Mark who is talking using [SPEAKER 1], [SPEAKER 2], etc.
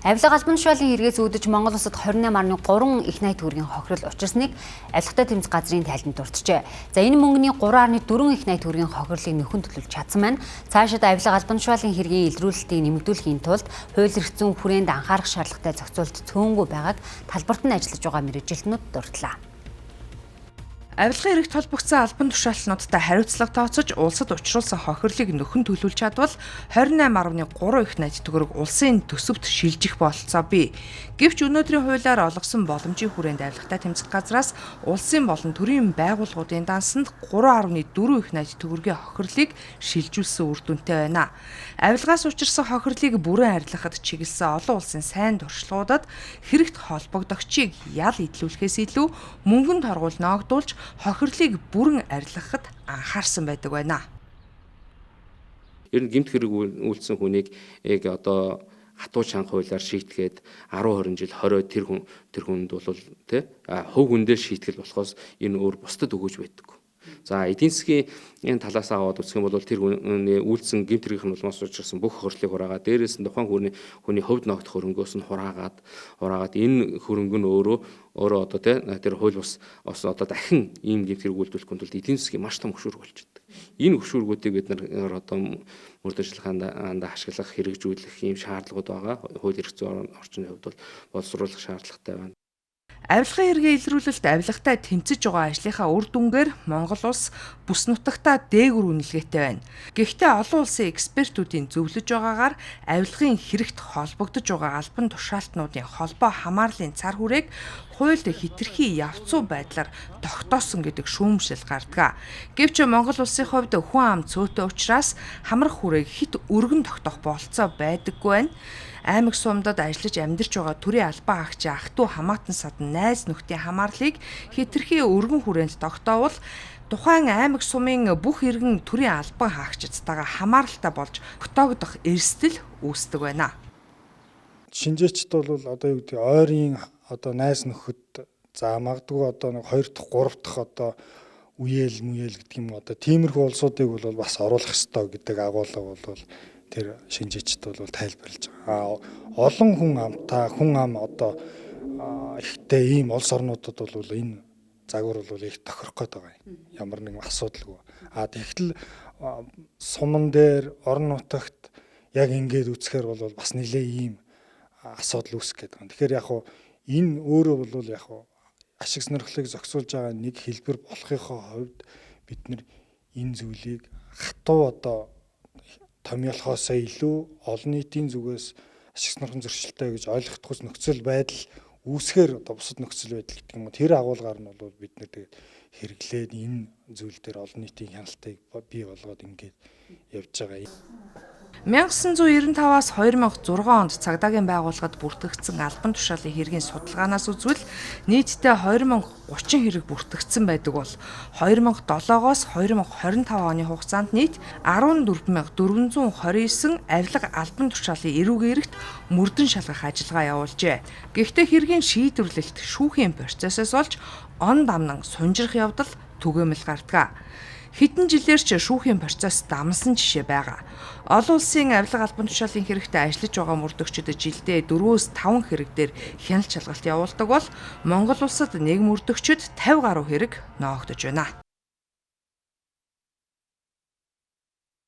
[SPEAKER 1] Авилга албан тушаалын хэрэгээс үүдэж Монгол улсад 28.3 их найт төгрөгийн хохирол учирсныг авилгатай тэмцэх газрын тайланд дурджээ. За энэ мөнгөний 3.4 их найт төгрөгийн хохирлыг нөхөн төлөвлөж чадсан байна. Цаашид авилга албан тушаалын хэргийн илрүүлэлтийг нэмэгдүүлэхийн тулд хууль эрх зүйн хүрээнд анхаарах шаардлагатай зохицуулт цөөнгүй байгааг талбарт нь ажиллаж байгаа мэргэжилтнүүд дурдлаа.
[SPEAKER 2] Авилгын хэрэгт холбогдсон албан тушаалтнуудтай хариуцлага тооцож улсад учруулсан хохирлыг нөхөн төлөвлөж чадвал 28.3 их найт төгрөг улсын төсөвт шилжих бололцоо бий. Гэвч өнөөдрийн хуулиар олгосон боломжийн хүрээнд авилгатай тэмцэх газраас улсын болон төрийн байгууллагуудын дансанд 3.4 их найт төгрөгийн хохирлыг шилжүүлсэн үр дүнтэй байна. Авилгаас учирсан хохирлыг бүрэн арилгахад чиглэсэн олон улсын сайн туршлагуудад хэрэгт холбогдогчийг ял идлүүлэхээс илүү мөнгөнд торгуул ногдуулж хохирлыг бүрэн арилгахад анхаарсан байдаг байна.
[SPEAKER 3] Ер нь гэмт хэрэг үйлдсэн хүнийг одоо хатуу чанга хуулиар шийтгэхэд 10-20 жил 20 тэр хүнд бол тий хөв хүндээ шийтгэл болохоос энэ өөр бусдад өгөөж байдаг. За эдийн засгийн энэ талаас аваад үзэх юм бол тэр үйлдсэн гэмт хэргийн улмаас учирсан бүх хохирлыг хураагаад дээрээс нь тухайн хүний хөвд ногдох хөрөнгөөс нь хураагаад энэ хөрөнгө нь өөрөө одоо тэр хууль бус одоо дахин ийм гэмт хэрэг үйлдвэрлэхэд тулд эдийн засгийн маш том хөшүүрэг болж байдаг. Энэ хөшүүргүүдийг бид нар одоо мөрдөжлөхөнд ашиглах, хэрэгжүүлэх ийм шаардлагууд байгаа. Хууль эрх зүйн орчны хувьд бол боловсруулах шаардлагатай байна.
[SPEAKER 2] Авилгын хэргийн илрүүлэлт авилгатай тэмцэж байгаа ажлынхаа үр дүнгээр Монгол улс бүс нутагтаа дээгүр үнэлгээтэй байна. Гэхдээ олон улсын экспертүүдийн зөвлөж байгаагаар авилгын хэрэгт холбогдож байгаа албан тушаалтнуудын холбоо хамаарлын цар хүрээг хуульд хэтэрхий явцуу байдлаар тогтоосон гэдэг шүүмжлэл гардаг. Гэвч Монгол улсын хувьд хүн ам цөөтэй учраас хамрах хүрээг хит өргөн тогтоох бололцоо байдаггүй байна. Аймаг сумдад ажиллаж амьдарч байгаа төрийн албан хаагчийн ах トゥ хамаатан садан найз нөхдийн хамаарлыг хэтэрхий өргөн хүрээнд тогтоовол тухайн аймаг сумын бүх иргэн төрийн албан хаагчдтайгаа хамааралтай болж тогтоогдох эрсдэл үүсдэг байна.
[SPEAKER 4] Шинжээчд бол одоо юу гэдэг ойрын одоо найз нөхөд за магадгүй одоо нэг 2 дахь 3 дахь одоо үеэл гэдэг юм одоо тиймэрхүү улсуудыг бол бас оруулах ёстой гэдэг агуулга бол тэр шинжээчд бол тайлбарлаж байгаа. Олон хүн амтай хүн ам одоо ихтэй ийм улс орнуудад бол энэ загвар бол их тохирох гээд байгаа юм. Ямар нэгэн асуудалгүй. Тэгтэл суман дээр орон нутагт яг ингэж үсгээр бол бас нэлээ ийм асуудал үүсэх гээд байгаа. Тэгэхээр яг хуу энэ өөрөө бол яг хуу ашиг сонирхлыг зохицуулж байгаа нэг хэлбэр болохынхоо хувьд бид нар энэ зүйлийг хатуу одоо томьёолохоосоо илүү олон нийтийн зүгээс ашиг сонирхон зөрчилтэй гэж ойлгохдгоос нөхцөл байдал үүсгээр одоо бусад нөхцөл байдал гэдэг юм уу тэр агуулгаар нь бол бид нар тэгээд хэрэглээд энэ зүйл дээр олон нийтийн хяналтыг бий болгоод ингээд явж байгаа.
[SPEAKER 2] 1995-аас 2006 онд цагдаагийн байгууллагад бүртгэгдсэн албан тушаалын хэргийн судалгаанаас үзвэл нийтдээ 2030 хэрэг бүртгэгдсэн байдаг бол 2007-оос 2025 оны хугацаанд нийт 14,429 авилга албан тушаалын эрүүг эрэгт мөрдөн шалгах ажиллагаа явуулжээ. Гэхдээ хэргийн шийдвэрлэлт шүүхийн процессоос болж он дамнан сунжрах явдал түгээмэл гардаг. Хэдэн жилээр ч шүүхийн процесс дамсан жишээ байгаа. Олон улсын авилга албан тушаалын хэрэгтээ ажиллаж байгаа мөрдөгчид жилдээ 4-5 хэрэг дээр хяналт шалгалт явуулдаг бол Монгол улсад нэг мөрдөгчид 50 гаруй хэрэг ноогдож байна.